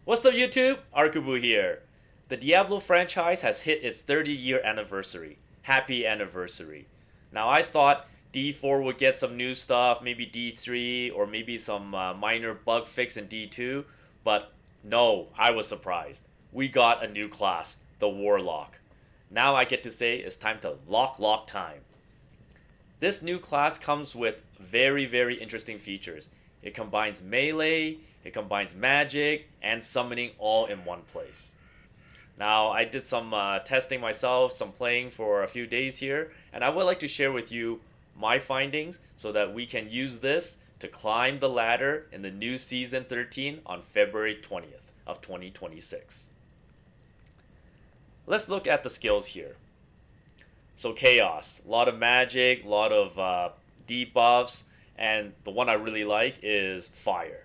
What's up YouTube? Arkubu here. The Diablo franchise has hit its 30-year anniversary. Happy anniversary. Now I thought D4 would get some new stuff, maybe D3 or maybe some minor bug fix in D2, but no, I was surprised. We got a new class, the Warlock. Now I get to say it's time to lock time. This new class comes with very interesting features. It combines melee, it combines magic, and summoning all in one place. Now, I did some testing myself, some playing for a few days here, and I would like to share with you my findings so that we can use this to climb the ladder in the new Season 13 on February 20th of 2026. Let's look at the skills here. So chaos, a lot of magic, a lot of debuffs, and the one I really like is fire.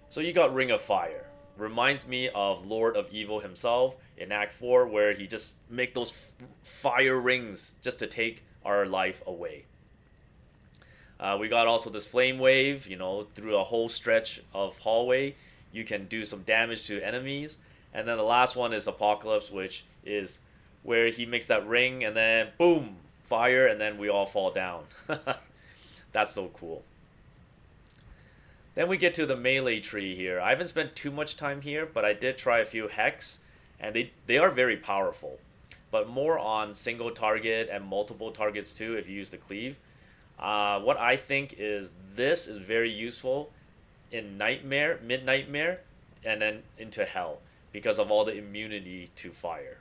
So you got Ring of Fire. Reminds me of Lord of Evil himself in Act 4, where he just make those fire rings just to take our life away. We got also this flame wave, through a whole stretch of hallway, you can do some damage to enemies. And then the last one is Apocalypse, which is where he makes that ring and then boom, fire, and then we all fall down. That's so cool. Then we get to the melee tree here. I haven't spent too much time here, but I did try a few hex, and they are very powerful. But more on single target and multiple targets too if you use the cleave. What I think is this is very useful in Nightmare, Mid-Nightmare, and then into Hell because of all the immunity to fire.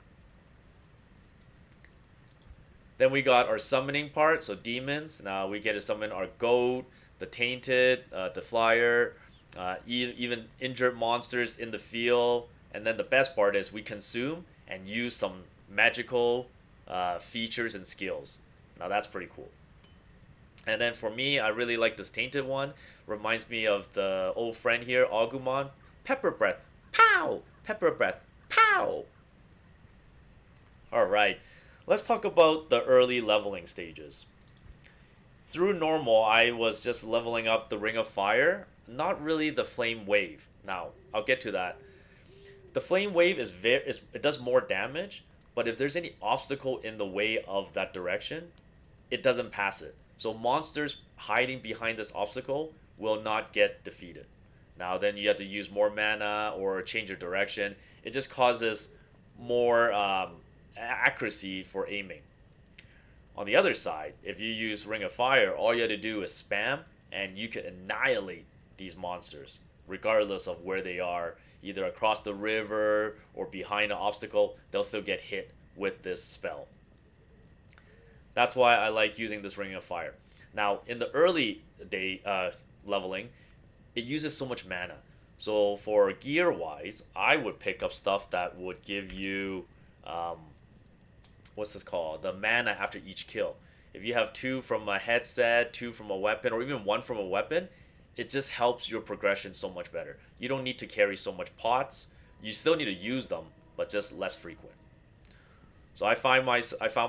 Then we got our summoning part, so demons. Now we get to summon our goat, the tainted, the flyer, even injured monsters in the field. And then the best part is we consume and use some magical features and skills. Now that's pretty cool. And then for me, I really like this tainted one. Reminds me of the old friend here, Agumon. Pepper breath, pow! Pepper breath, pow! Alright, let's talk about the early leveling stages. Through normal, I was just leveling up the Ring of Fire, not really the Flame Wave. Now, I'll get to that. The Flame Wave it does more damage, but if there's any obstacle in the way of that direction, it doesn't pass it. So monsters hiding behind this obstacle will not get defeated. Now then you have to use more mana or change your direction. It just causes more accuracy for aiming. On the other side, if you use Ring of Fire, all you have to do is spam and you can annihilate these monsters regardless of where they are, either across the river or behind an obstacle, they'll still get hit with this spell. That's why I like using this Ring of Fire. Now, in the early day leveling, it uses so much mana. So for gear wise, I would pick up stuff that would give you what's this called? The mana after each kill. If you have 2 from a headset, 2 from a weapon, or even 1 from a weapon, it just helps your progression so much better. You don't need to carry so much pots. You still need to use them, but just less frequent. So I found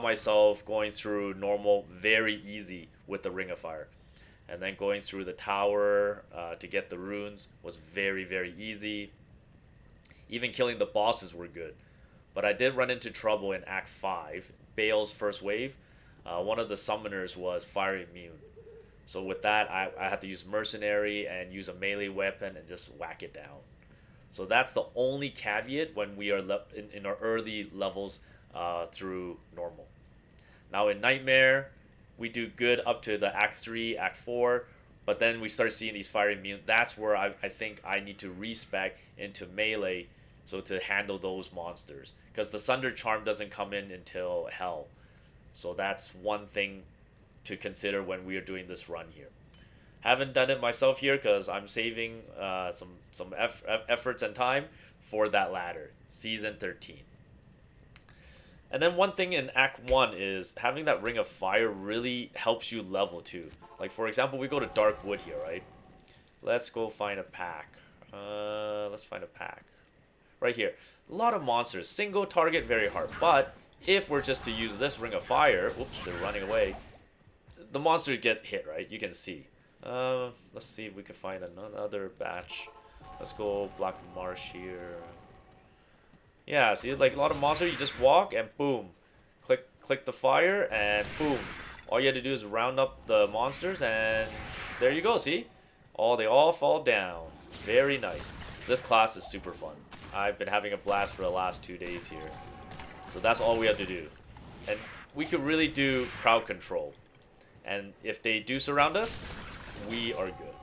myself going through normal very easy with the Ring of Fire. And then going through the tower to get the runes was very easy. Even killing the bosses were good. But I did run into trouble in Act 5, Bale's first wave. One of the summoners was fire immune. So with that, I had to use Mercenary and use a melee weapon and just whack it down. So that's the only caveat when we are in our early levels through normal. Now in Nightmare, we do good up to the Act 3, Act 4, but then we start seeing these fire immune. That's where I think I need to respec into melee so to handle those monsters. Because the Sunder Charm doesn't come in until Hell. So that's one thing to consider when we are doing this run here. Haven't done it myself here because I'm saving some efforts and time for that ladder, Season 13. And then one thing in Act 1 is having that Ring of Fire really helps you level too. Like for example, we go to Dark Wood here, right? Let's go find a pack. Let's find a pack. Right here. A lot of monsters. Single target, very hard. But if we're just to use this Ring of Fire, oops, they're running away. The monsters get hit, right? You can see. Let's see if we can find another batch Let's go Black Marsh here. Yeah, see, like a lot of monsters, you just walk and boom, click the fire and boom. All you have to do is round up the monsters and there you go. See, they all fall down. Very nice. This class is super fun. I've been having a blast for the last 2 days here. So that's all we have to do, and we could really do crowd control. And if they do surround us, we are good.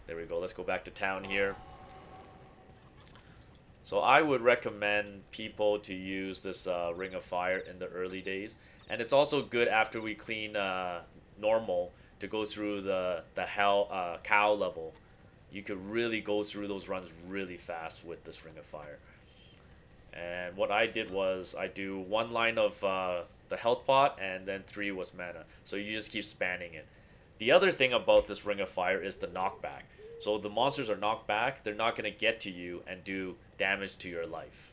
There we go. Let's go back to town here. So I would recommend people to use this Ring of Fire in the early days. And it's also good after we clean normal to go through the hell cow level. You could really go through those runs really fast with this Ring of Fire. And what I did was I do 1 line of the health pot and then 3 was mana. So you just keep spanning it. The other thing about this Ring of Fire is the knockback. So the monsters are knocked back, they're not going to get to you and do damage to your life.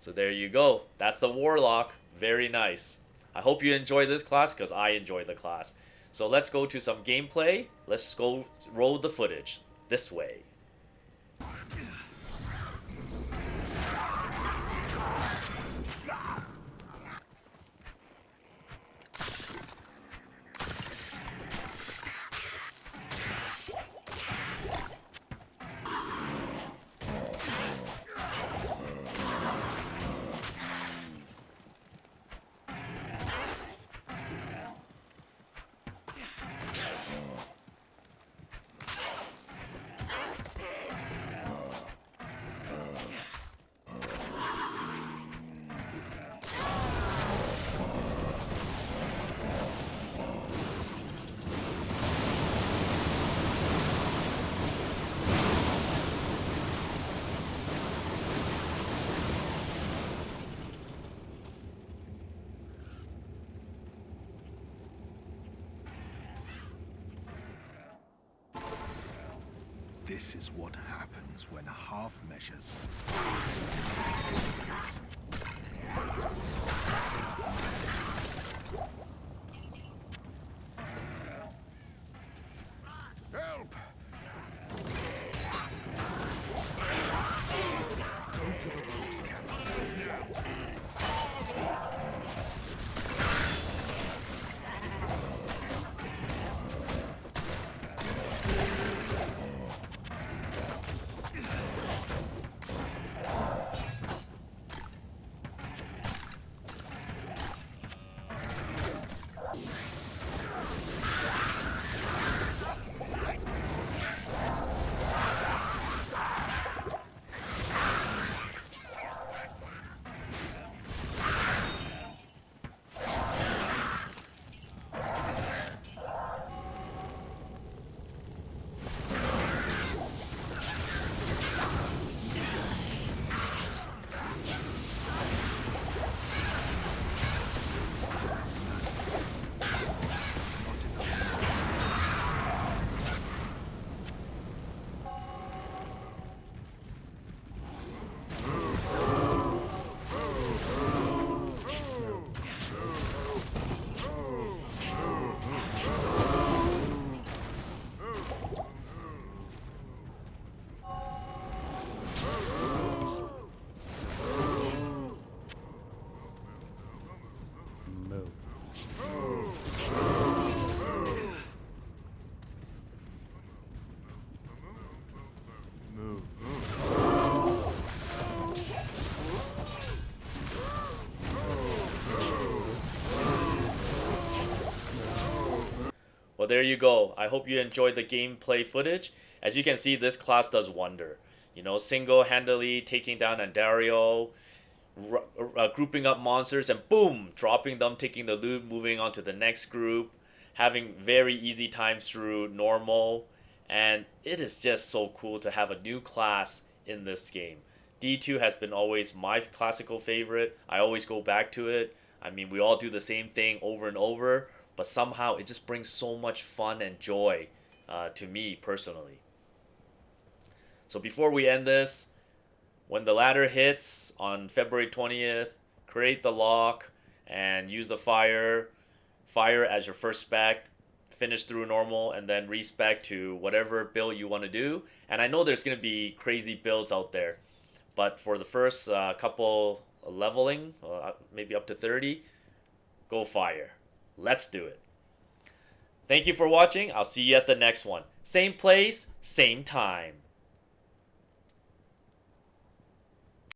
So there you go. That's the Warlock. Very nice. I hope you enjoy this class because I enjoy the class. So let's go to some gameplay. Let's go roll the footage. This way. This is what happens when half measures. Help! Go to the rogues camp now. Well, there you go. I hope you enjoyed the gameplay footage. As you can see, this class does wonder. You know, single-handedly taking down Andario, grouping up monsters, and boom, dropping them, taking the loot, moving on to the next group, having very easy times through normal, and it is just so cool to have a new class in this game. D2 has been always my classical favorite. I always go back to it. I mean, we all do the same thing over and over, but somehow it just brings so much fun and joy to me personally. So before we end this, when the ladder hits on February 20th, create the lock and use the fire as your first spec. finish through normal and then respec to whatever build you want to do. And I know there's going to be crazy builds out there, but for the first couple leveling, maybe up to 30, go fire. Let's do it. Thank you for watching. I'll see you at the next one. Same place, same time.